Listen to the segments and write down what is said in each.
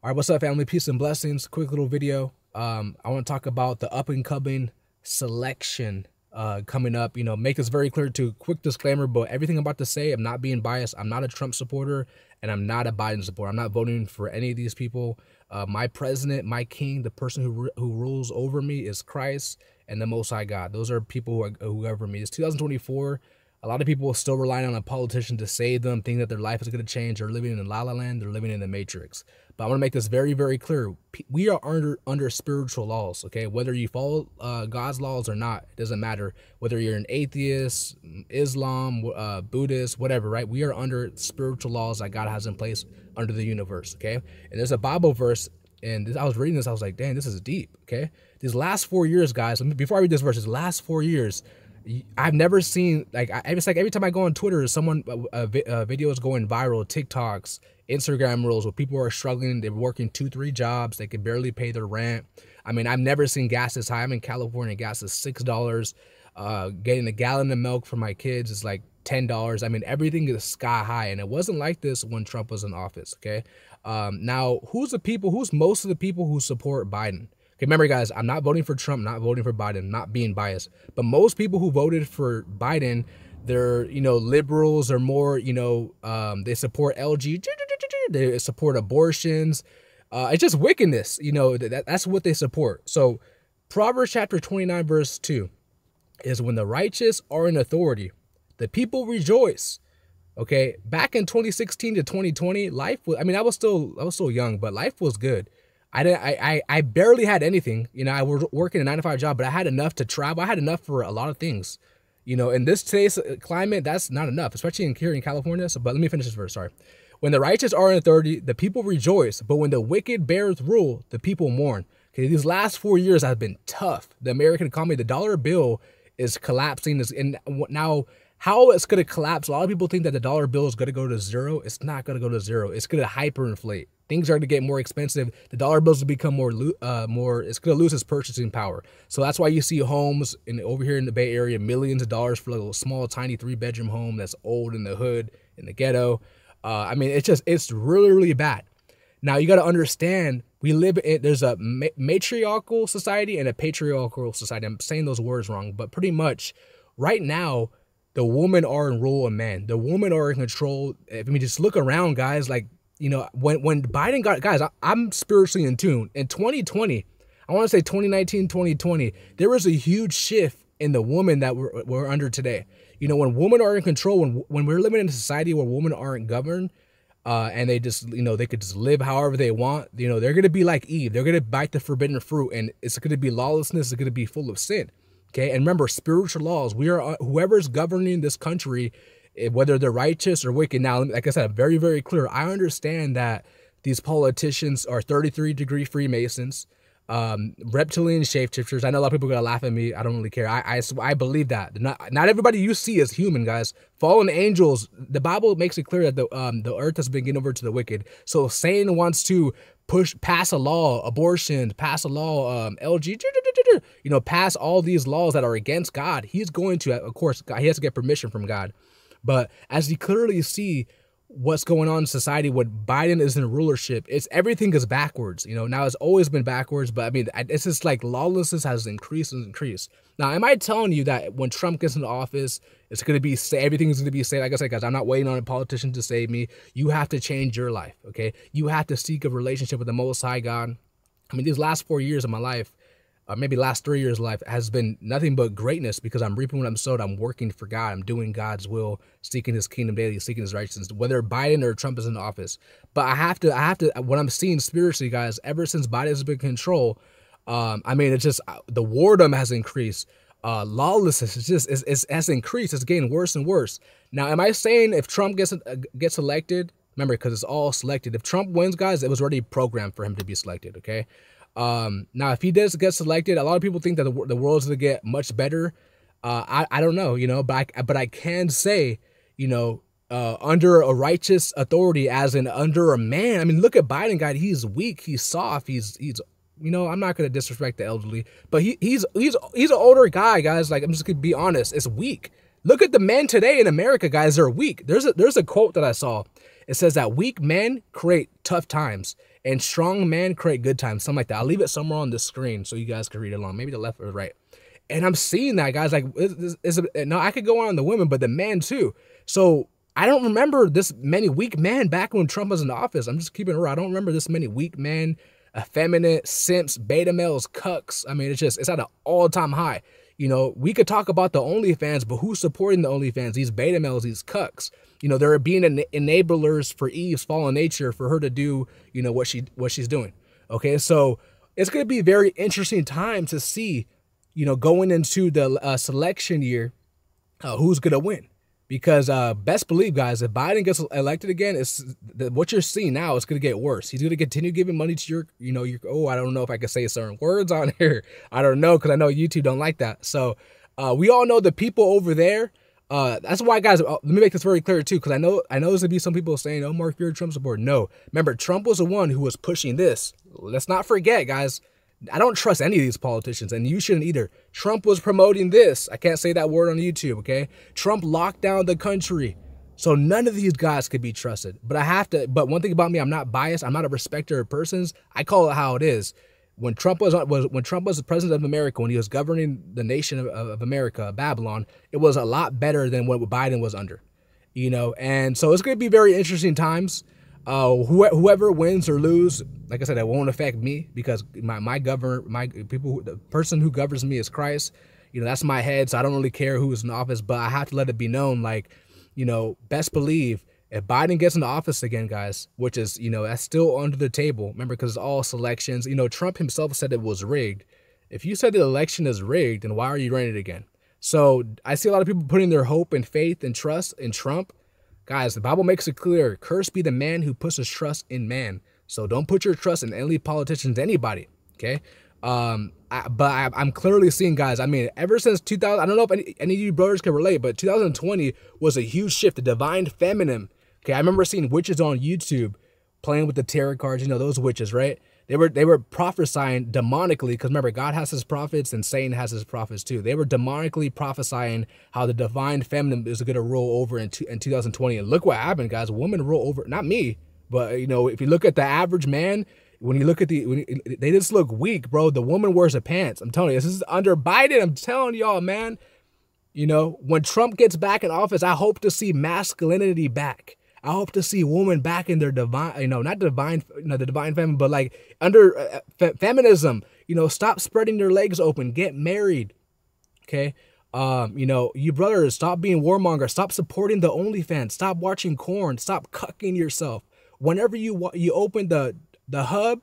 All right, what's up, family? Peace and blessings. Quick little video. I want to talk about the up and coming selection coming up. Make this very clear too. Quick disclaimer, but everything I'm about to say, I'm not being biased. I'm not a Trump supporter, and I'm not a Biden supporter. I'm not voting for any of these people. My president, my king, the person who rules over me is Christ and the Most High God. Those are people who govern me. It's 2024. A lot of people are still relying on a politician to save them, thinking that their life is going to change. They're living in La La Land. They're living in the Matrix. But I want to make this very, very clear. We are under spiritual laws, okay? Whether you follow God's laws or not, it doesn't matter. Whether you're an atheist, Islam, Buddhist, whatever, right? We are under spiritual laws that God has in place under the universe, okay? And there's a Bible verse, and I was reading this, I was like, dang, this is deep, okay? These last 4 years, guys, before I read this verse, these last 4 years, I've never seen, it's like every time I go on Twitter, someone, videos going viral, TikToks, Instagram reels where people are struggling. They're working 2-3 jobs. They can barely pay their rent. I mean, I've never seen gas this high. I'm in California. Gas is $6. Getting a gallon of milk for my kids is like $10. I mean, everything is sky high. And it wasn't like this when Trump was in office, okay? Now, who's most of the people who support Biden? Okay, remember, guys, I'm not voting for Trump, not voting for Biden, not being biased. But most people who voted for Biden, they're, liberals or more, they support LG, they support abortions. It's just wickedness, that's what they support. So Proverbs chapter 29, verse 2 is when the righteous are in authority, the people rejoice. Okay, back in 2016 to 2020, life was, I was still young, but life was good. I barely had anything. I was working a 9-to-5 job, but I had enough to travel. I had enough for a lot of things. In today's climate, that's not enough, especially here in California. So, but let me finish this verse. Sorry. When the righteous are in authority, the people rejoice. But when the wicked beareth rule, the people mourn. Okay, these last 4 years have been tough. The American economy, the dollar bill is collapsing. And now, how it's going to collapse, a lot of people think that the dollar bill is going to go to zero. It's not going to go to zero. It's going to hyperinflate. Things are going to get more expensive. The dollar bills will become it's going to lose its purchasing power. So that's why you see homes over here in the Bay Area, millions of dollars for like a small, tiny 3-bedroom home that's old in the hood, in the ghetto. It's really, really bad. Now, you got to understand, there's a matriarchal society and a patriarchal society. I'm saying those words wrong, but pretty much right now, the women are in rule of men. The women are in control. Just look around, guys. When Biden got, guys, I'm spiritually in tune. In 2020, I want to say 2019, 2020, there was a huge shift in the women that we're under today. When women are in control, when we're living in a society where women aren't governed, and they just, they could just live however they want, they're going to be like Eve. They're going to bite the forbidden fruit, and it's going to be lawlessness. It's going to be full of sin. Okay. And remember, spiritual laws, whoever's governing this country, whether they're righteous or wicked. Now, like I said, I'm very, very clear. I understand that these politicians are 33-degree Freemasons, reptilian shapeshifters. I know a lot of people are going to laugh at me. I don't really care. I believe that. Not everybody you see is human, guys. Fallen angels, the Bible makes it clear that the earth has been given over to the wicked. So Satan wants to pass a law, abortion, pass a law, LG, pass all these laws that are against God. He's going to, of course, he has to get permission from God. But as you clearly see what's going on in society, when Biden is in rulership, everything is backwards. Now it's always been backwards, but it's just like lawlessness has increased and increased. Now, am I telling you that when Trump gets into office, it's going to be everything's going to be safe? Like I said, guys, I'm not waiting on a politician to save me. You have to change your life, okay? You have to seek a relationship with the Most High God. These last 4 years of my life, maybe last 3 years of life, has been nothing but greatness because I'm reaping what I'm sowed. I'm working for God. I'm doing God's will, seeking his kingdom daily, seeking his righteousness, whether Biden or Trump is in office. But I have to, what I'm seeing spiritually, guys, ever since Biden has been in control, it's just, the wardom has increased. Lawlessness has increased. It's getting worse and worse. Now, am I saying if Trump gets elected, remember, because it's all selected. If Trump wins, guys, it was already programmed for him to be selected, okay? Now, if he does get selected, a lot of people think that the world's going to get much better. I don't know, but I can say, under a righteous authority, as in under a man. Look at Biden, guy. He's weak. He's soft. He's I'm not going to disrespect the elderly, but he's an older guy, guys. I'm just going to be honest. It's weak. Look at the men today in America, guys. They're weak. There's a quote that I saw. It says that weak men create tough times. And strong men create good times, something like that. I'll leave it somewhere on the screen so you guys can read along, maybe the left or the right. And I'm seeing that, guys, like, no, I could go on the women, but the men too. So I don't remember this many weak men back when Trump was in office. I'm just keeping it real. I don't remember this many weak men, effeminate, simps, beta males, cucks. I mean, it's at an all-time high. You know, we could talk about the OnlyFans, but who's supporting the OnlyFans? These beta males, these cucks. You know, they're being enablers for Eve's fallen nature, for her to do, you know, what she's doing. Okay, so it's going to be a very interesting time to see, you know, going into the selection year, who's going to win. Because best believe, guys, if Biden gets elected again, what you're seeing now is going to get worse. He's going to continue giving money to your, you know, I don't know if I can say certain words on here. I don't know, because I know YouTube don't like that. So we all know the people over there. That's why, guys, let me make this very clear too, because I know there's going to be some people saying, oh, Mark, you're a Trump supporter. No, remember, Trump was the one who was pushing this. Let's not forget, guys. I don't trust any of these politicians, and you shouldn't either. Trump was promoting this. I can't say that word on YouTube, okay? Trump locked down the country. So none of these guys could be trusted. But one thing about me, I'm not biased. I'm not a respecter of persons. I call it how it is. When Trump was the president of America, when he was governing the nation of America, Babylon, it was a lot better than what Biden was under. You know, and so it's going to be very interesting times. Whoever wins or lose, like I said, it won't affect me, because the person who governs me is Christ. You know, that's my head, so I don't really care who's in office, but I have to let it be known, like, you know, best believe if Biden gets into office again, guys, which is, you know, that's still under the table. Remember, because it's all selections. You know, Trump himself said it was rigged. If you said the election is rigged, then why are you running it again? So I see a lot of people putting their hope and faith and trust in Trump. Guys, the Bible makes it clear, cursed be the man who puts his trust in man. So don't put your trust in any politicians, anybody, okay? But I'm clearly seeing, guys, I mean, ever since 2000, I don't know if any of you brothers can relate, but 2020 was a huge shift, the divine feminine. Okay, I remember seeing witches on YouTube playing with the tarot cards, you know, those witches, right? They were prophesying demonically, because remember, God has his prophets and Satan has his prophets too. They were demonically prophesying how the divine feminine is going to roll over in 2020. And look what happened, guys. Women roll over, not me, but, you know, if you look at the average man, when you look at they just look weak, bro. The woman wears the pants. I'm telling you, this is under Biden. I'm telling y'all, man. You know, when Trump gets back in office, I hope to see masculinity back. I hope to see women back in their divine, you know, not divine, you know, the divine feminine, but like under feminism. You know, stop spreading their legs open. Get married. Okay. You know, you brothers, stop being warmongers. Stop supporting the OnlyFans. Stop watching corn. Stop cucking yourself. Whenever you open the hub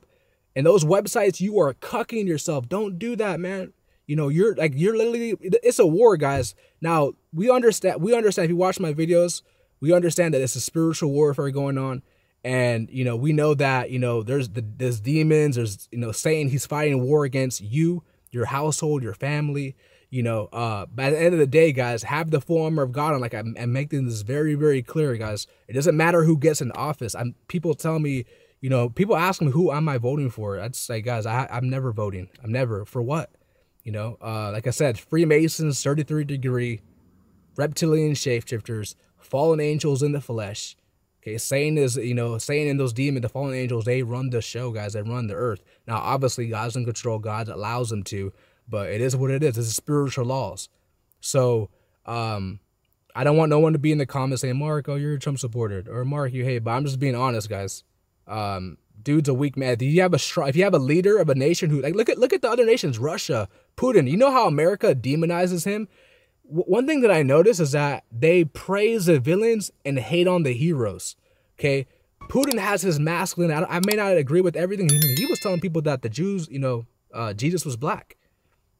and those websites, you are cucking yourself. Don't do that, man. You know, you're literally, it's a war, guys. Now, we understand if you watch my videos, we understand that it's a spiritual warfare going on. And, you know, we know that, you know, there's demons, there's, you know, Satan, he's fighting war against you, your household, your family, you know. But at the end of the day, guys, have the full armor of God on. Like, I'm making this very, very clear, guys. It doesn't matter who gets in office. People tell me, you know, people ask me, who am I voting for? I'd say, guys, I'm never voting. I'm never. For what? You know, like I said, Freemasons, 33rd degree, reptilian shapeshifters, fallen angels in the flesh. Okay, Satan is, you know, Satan and those demons, the fallen angels, they run the show, guys. They run the earth. Now, obviously, God's in control. God allows them to, but it is what it is. It's spiritual laws. So, I don't want no one to be in the comments saying, Mark, oh, you're a Trump supporter, or Mark, you hate. But I'm just being honest, guys. Dude's a weak man. If you have a leader of a nation who, like, look at the other nations, Russia, Putin. You know how America demonizes him? One thing that I notice is that they praise the villains and hate on the heroes. Okay, Putin has his masculine. I may not agree with everything. He was telling people that the Jews, you know, Jesus was black.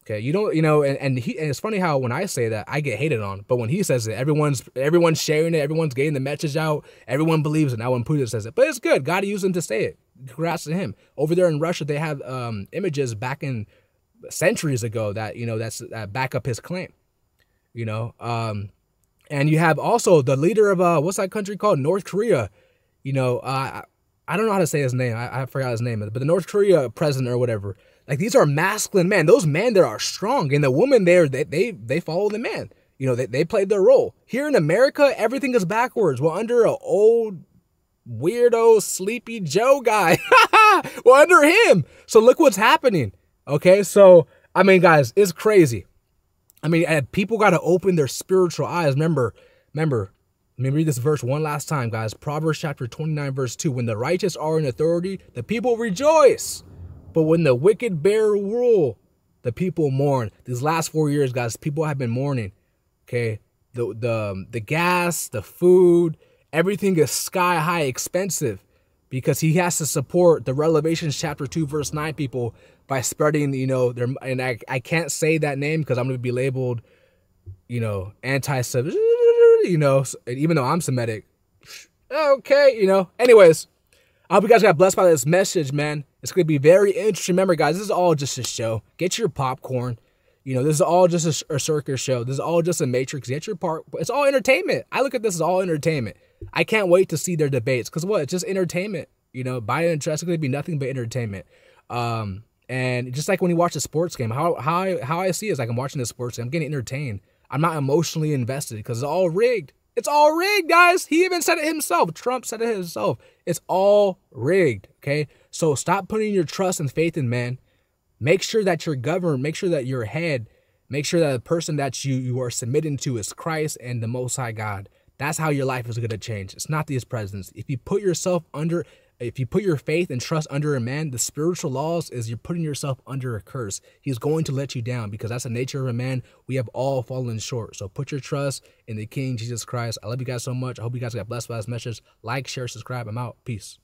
Okay, you don't, you know, and it's funny how when I say that I get hated on, but when he says it, everyone's sharing it, everyone's getting the message out, everyone believes it. Now when Putin says it, but it's good. God used him to say it. Congrats to him. Over there in Russia, they have images back in centuries ago that, you know, that back up his claim. You know, and you have also the leader of what's that country called? North Korea. You know, I don't know how to say his name. I forgot his name, but the North Korea president or whatever. Like, these are masculine men. Those men there are strong, and the women there, they follow the man. You know, they played their role. Here in America, everything is backwards. We're under an old weirdo Sleepy Joe guy. Well, under him. So look what's happening. Okay, so I mean, guys, it's crazy. I mean, people got to open their spiritual eyes. Remember, let me read this verse one last time, guys. Proverbs chapter 29, verse 2. When the righteous are in authority, the people rejoice. But when the wicked bear rule, the people mourn. These last 4 years, guys, people have been mourning. Okay, the gas, the food, everything is sky high expensive because he has to support the Revelations chapter 2, verse 9 people by spreading, you know, their, and I can't say that name because I'm going to be labeled, you know, anti-Semitic, you know, even though I'm Semitic. Okay, you know, anyways, I hope you guys got blessed by this message, man. It's going to be very interesting. Remember, guys, this is all just a show. Get your popcorn. You know, this is all just a circus show. This is all just a Matrix. Get your part. It's all entertainment. I look at this as all entertainment. I can't wait to see their debates because what? It's just entertainment. You know, buy and trust. It's going to be nothing but entertainment. And just like when you watch a sports game, how I see it is like I'm watching a sports game. I'm getting entertained. I'm not emotionally invested because it's all rigged. It's all rigged, guys. He even said it himself. Trump said it himself. It's all rigged, okay? So stop putting your trust and faith in man. Make sure that you're governed. Make sure that your head, make sure that the person that you are submitting to is Christ and the Most High God. That's how your life is going to change. It's not these presidents. If you put your faith and trust under a man, the spiritual laws is you're putting yourself under a curse. He's going to let you down because that's the nature of a man. We have all fallen short. So put your trust in the King Jesus Christ. I love you guys so much. I hope you guys got blessed by this message. Like, share, subscribe. I'm out. Peace.